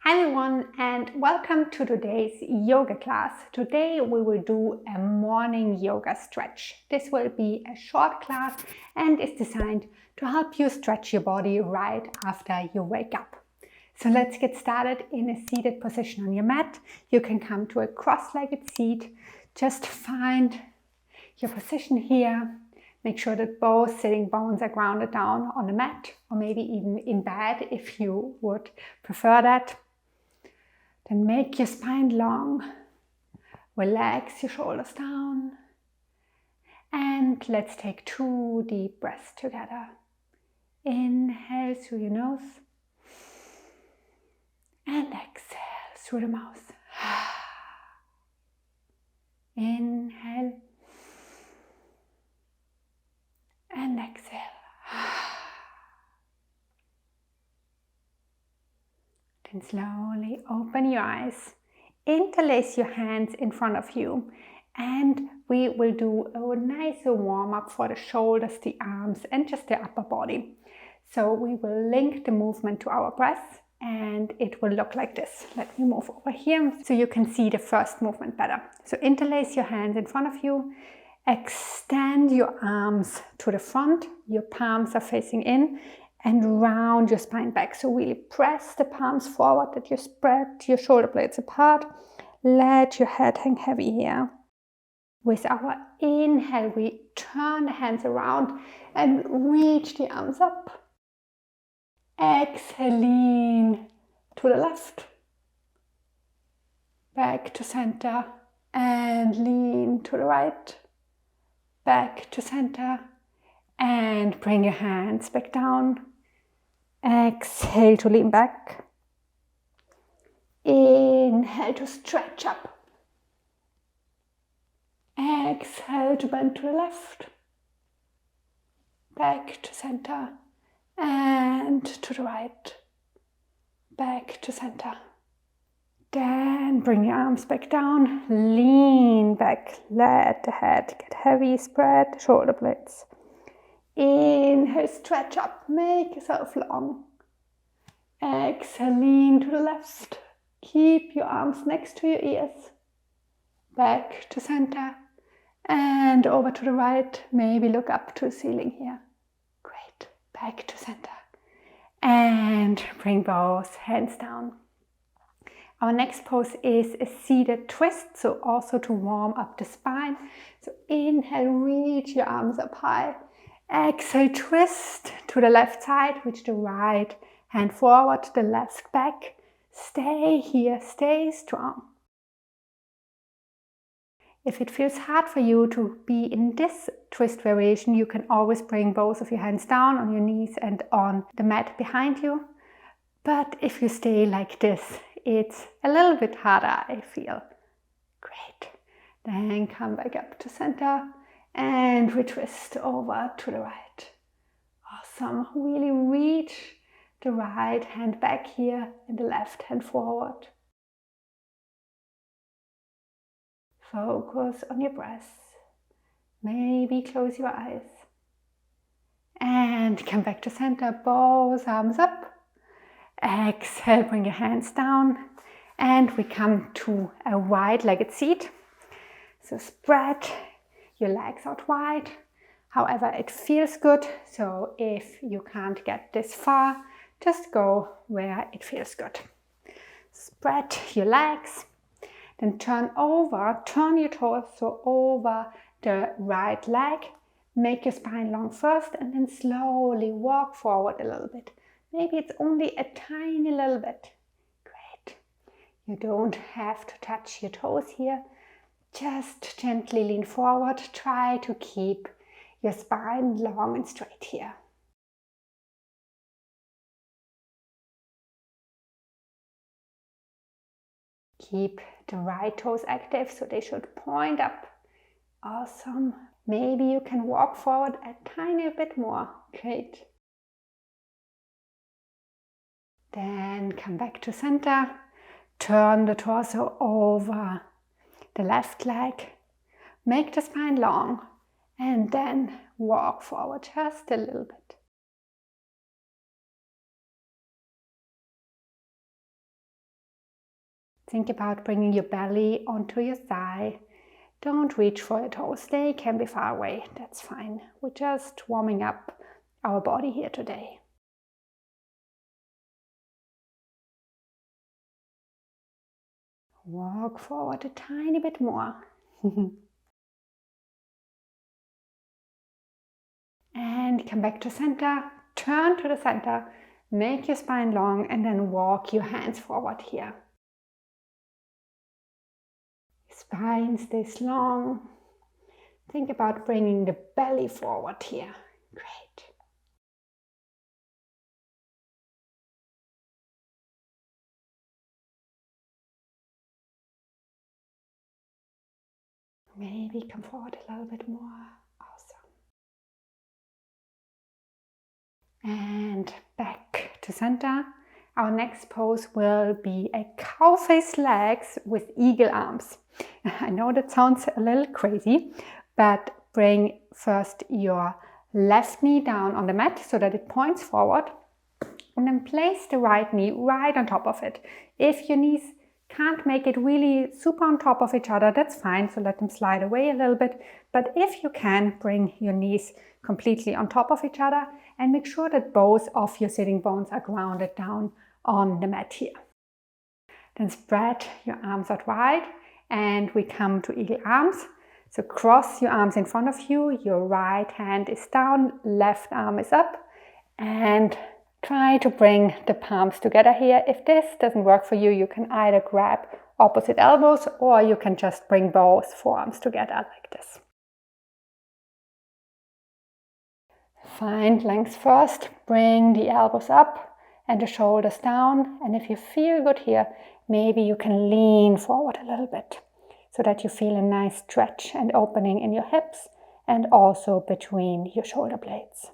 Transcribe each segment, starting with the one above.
Hi everyone and welcome to today's yoga class. Today we will do a morning yoga stretch. This will be a short class and is designed to help you stretch your body right after you wake up. So let's get started in a seated position on your mat. You can come to a cross-legged seat. Just find your position here. Make sure that both sitting bones are grounded down on the mat or maybe even in bed if you would prefer that. Then make your spine long, relax your shoulders down, and let's take 2 deep breaths together. Inhale through your nose, and exhale through the mouth. Inhale, and exhale. Then slowly open your eyes, interlace your hands in front of you, and we will do a nice warm up for the shoulders, the arms, and just the upper body. So we will link the movement to our breath, and it will look like this. Let me move over here so you can see the first movement better. So interlace your hands in front of you, extend your arms to the front, your palms are facing in, and round your spine back. So really press the palms forward, that you spread your shoulder blades apart. Let your head hang heavy here. With our inhale, we turn the hands around and reach the arms up. Exhale, lean to the left, back to center, and lean to the right, back to center, and bring your hands back down. Exhale to lean back. Inhale to stretch up. Exhale to bend to the left. Back to center. And to the right. Back to center. Then bring your arms back down. Lean back. Let the head get heavy. Spread the shoulder blades. Inhale, stretch up, make yourself long. Exhale, lean to the left. Keep your arms next to your ears. Back to center and over to the right. Maybe look up to the ceiling here. Great. Back to center. And bring both hands down. Our next pose is a seated twist, so also to warm up the spine. So inhale, reach your arms up high. Exhale, twist to the left side, reach the right hand forward, the left back. Stay here, stay strong. If it feels hard for you to be in this twist variation, you can always bring both of your hands down on your knees and on the mat behind you. But if you stay like this, it's a little bit harder, I feel. Great. Then come back up to center. And retwist over to the right. Awesome. Really reach the right hand back here and the left hand forward. Focus on your breath. Maybe close your eyes. And come back to center. Both arms up. Exhale, bring your hands down. And we come to a wide-legged seat. So spread your legs out wide, however it feels good. So if you can't get this far, just go where it feels good. Spread your legs, then turn your torso over the right leg. Make your spine long first and then slowly walk forward a little bit. Maybe it's only a tiny little bit. Great. You don't have to touch your toes here. Just gently lean forward. Try to keep your spine long and straight here. Keep the right toes active, so they should point up. Awesome. Maybe you can walk forward a tiny bit more. Great. Then come back to center. Turn the torso over the left leg, make the spine long, and then walk forward just a little bit. Think about bringing your belly onto your thigh. Don't reach for your toes, they can be far away, that's fine. We're just warming up our body here today. Walk forward a tiny bit more. And come back to center, turn to the center, make your spine long, and then walk your hands forward here. Spine stays long. Think about bringing the belly forward here. Great. Maybe come forward a little bit more. Awesome. And back to center. Our next pose will be a cow face legs with eagle arms. I know that sounds a little crazy, but bring first your left knee down on the mat so that it points forward, and then place the right knee right on top of it. If your knees can't make it really super on top of each other, that's fine, so let them slide away a little bit. But if you can, bring your knees completely on top of each other and make sure that both of your sitting bones are grounded down on the mat here. Then spread your arms out wide and we come to eagle arms. So cross your arms in front of you, your right hand is down, left arm is up, and try to bring the palms together here. If this doesn't work for you, you can either grab opposite elbows or you can just bring both forearms together like this. Find length first, bring the elbows up and the shoulders down, and if you feel good here, maybe you can lean forward a little bit so that you feel a nice stretch and opening in your hips and also between your shoulder blades.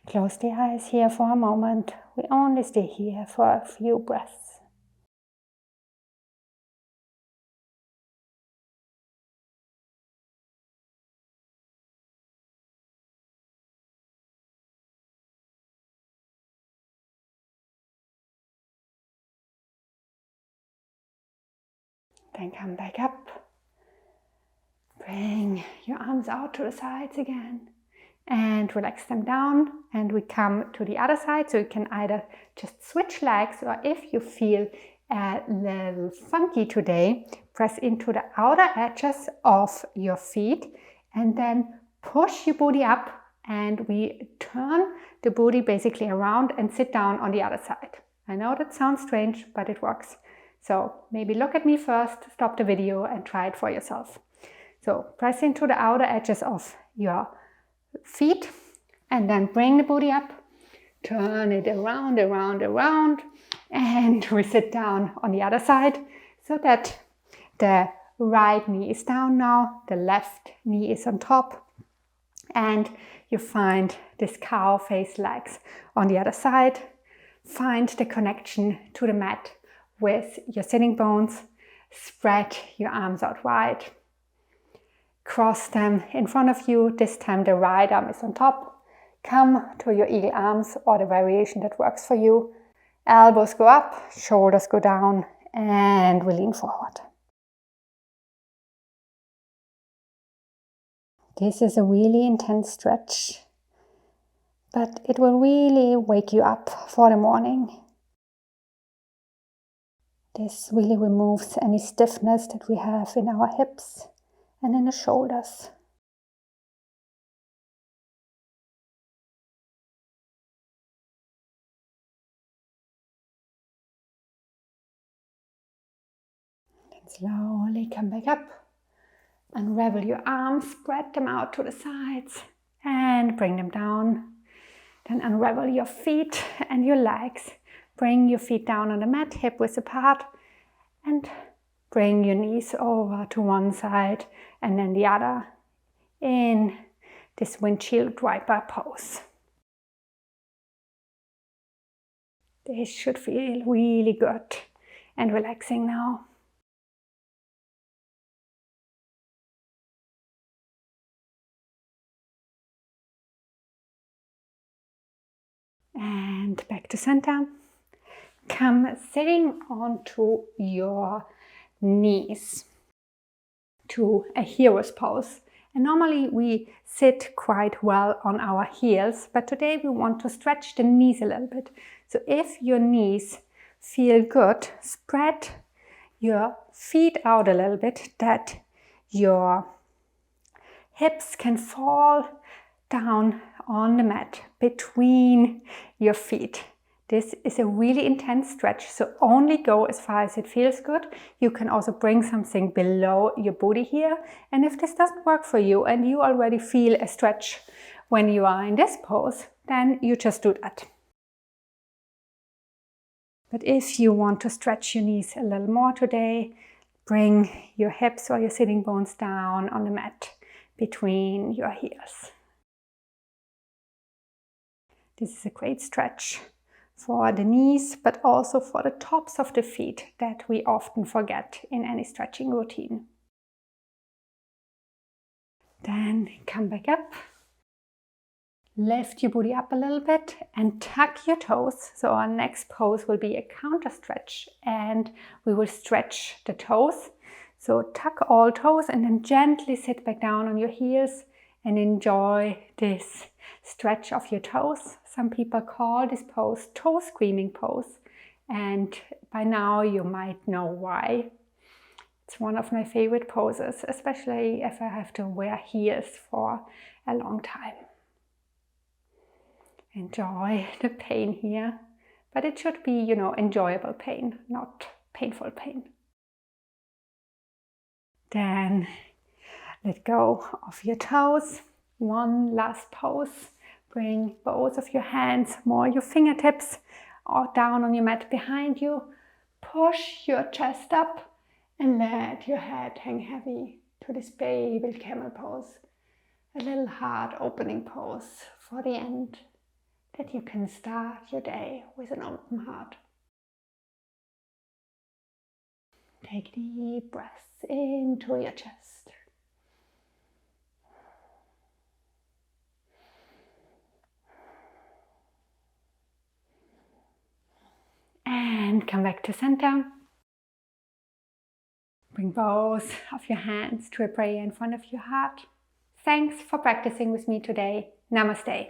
Close the eyes here for a moment. We only stay here for a few breaths. Then come back up. Bring your arms out to the sides again and relax them down, and we come to the other side, so you can either just switch legs, or if you feel a little funky today, press into the outer edges of your feet and then push your booty up, and we turn the booty basically around and sit down on the other side. I know that sounds strange, but it works. So maybe look at me first, stop the video and try it for yourself. So press into the outer edges of your feet and then bring the booty up, turn it around, and we sit down on the other side so that the right knee is down now, the left knee is on top, and you find this cow face legs on the other side. Find the connection to the mat with your sitting bones. Spread your arms out wide. Cross them in front of you. This time the right arm is on top. Come to your eagle arms or the variation that works for you. Elbows go up, shoulders go down, and we lean forward. This is a really intense stretch, but it will really wake you up for the morning. This really removes any stiffness that we have in our hips and in the shoulders. Then slowly come back up. Unravel your arms, spread them out to the sides and bring them down. Then unravel your feet and your legs. Bring your feet down on the mat, hip width apart, and bring your knees over to one side and then the other in this windshield wiper pose. This should feel really good and relaxing now. And back to center. come sitting onto your knees to a hero's pose. And normally we sit quite well on our heels, but today we want to stretch the knees a little bit. So if your knees feel good, spread your feet out a little bit, that your hips can fall down on the mat between your feet. This is a really intense stretch, so only go as far as it feels good. You can also bring something below your booty here. And if this doesn't work for you and you already feel a stretch when you are in this pose, then you just do that. But if you want to stretch your knees a little more today, bring your hips or your sitting bones down on the mat between your heels. This is a great stretch for the knees, but also for the tops of the feet that we often forget in any stretching routine. Then come back up, lift your booty up a little bit and tuck your toes. So our next pose will be a counter stretch and we will stretch the toes. So tuck all toes and then gently sit back down on your heels and enjoy this stretch of your toes. Some people call this pose toe screaming pose, and by now you might know why. It's one of my favorite poses, especially if I have to wear heels for a long time. Enjoy the pain here, but it should be, enjoyable pain, not painful pain. Then let go of your toes. One last pose. Bring both of your hands, more your fingertips, or down on your mat behind you. Push your chest up and let your head hang heavy to this Babel camel pose. A little heart opening pose for the end, that you can start your day with an open heart. Take deep breaths into your chest. And come back to center. Bring both of your hands to a prayer in front of your heart. Thanks for practicing with me today. Namaste.